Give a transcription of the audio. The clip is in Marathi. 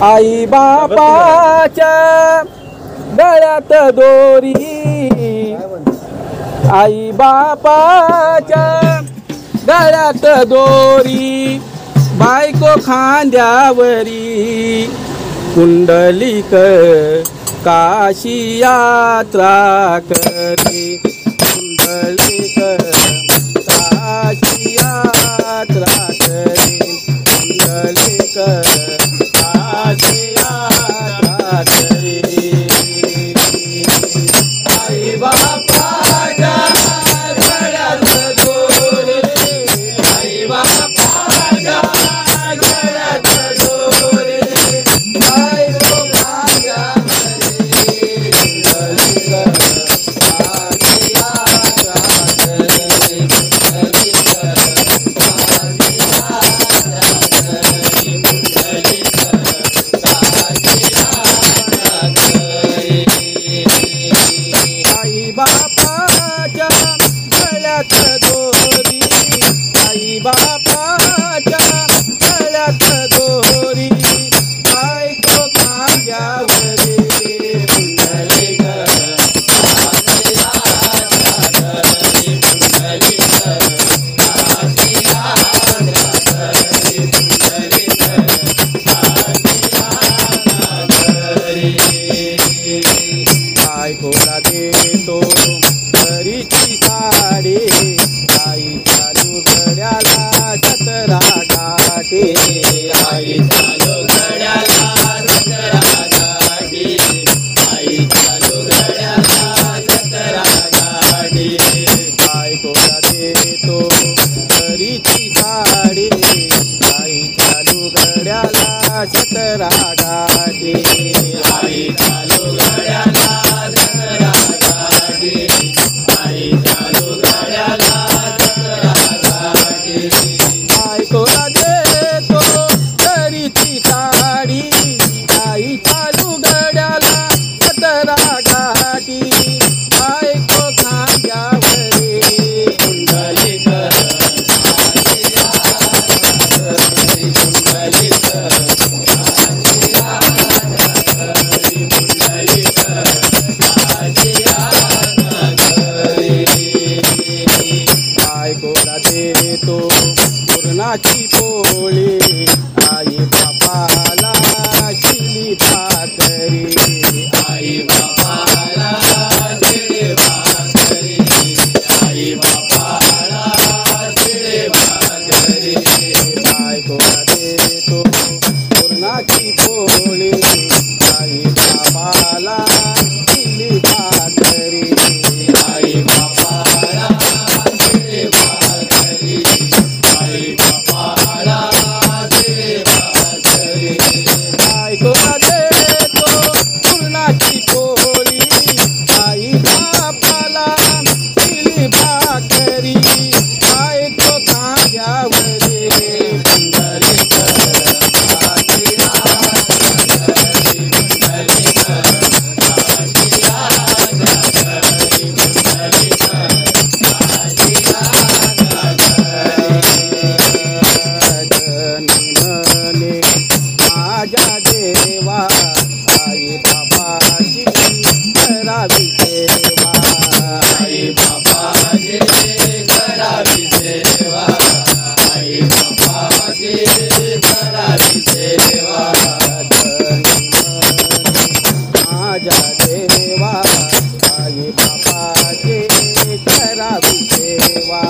आई बापाच्या गळ्यात दोरी, आई बापाच्या गळ्यात दोरी, बायको खांद्यावरी, कुंडलिक काशी यात्रा करी, कुंडलिक काशी यात्रा करी, कुंडलिक काशी यात्रा करी. आई बापाच्या गळ्यात दोरी, आई बापाच्या गळ्यात दोरी, बायको खांद्यावरी, कुंडलिक काशी यात्रा करी, कुंडलिक काशी यात्रा करी, कुंडलिक काशी यात्रा करी. आई बापाच्या गळ्यात दोरी, आई बापाच्या गळ्यात दोरी, बायको खांद्यावरी, कुंडलिक काशी यात्रा करी, कुंडलिक काशी यात्रा करी, कुंडलिक काशी यात्रा करी. बायकोला देतो घरीची साडी, आई चालू घड्याला सतरा गाठी, आई चालू घड्याला सतरा गाठी, आई चालू घड्याला सतरा गाठी. बायकोला देतो घरीची साडी, आई चालू घड्याला सतरा गाठी, आई चालू घड्याला सतरा गाठी, आई चालू घड्याला सतरा गाठी. बायकोला देतो घरीची साडी, आई चालू घड्याला सतरा गाठी, बायको खांद्यावरी, कुंडलिक काशी यात्रा करी, कुंडलिक काशी यात्रा करी, कुंडलिक काशी यात्रा करी. बायकोला देतो पुरणाची पोळी, आई बापाला शिली भाकरी, आई बापाला शिळे भाकरी, आई बापाला शिळे भाकरी. बायकोला देतो पुरणाची पोळी, आई बापाला शिली भाकरी, आई बापाला शिळे भाकरी, आई बापाला शिळे भाकरी. बायकोला देतो पुरणाची पोळी, आई बापाला शिली भाकरी, बायको खांद्यावरी, कुंडलिक काशी यात्रा करी, कुंडलिक काशी यात्रा करी, कुंडलिक काशी यात्रा करी. जनी म्हणे माझ्या देवा, आई बापाची करावी सेवा, आई बापाची करावी सेवा, आई बापाची करावी सेवा. जनी म्हणे माझ्या देवा, आई बापाची करावी सेवा.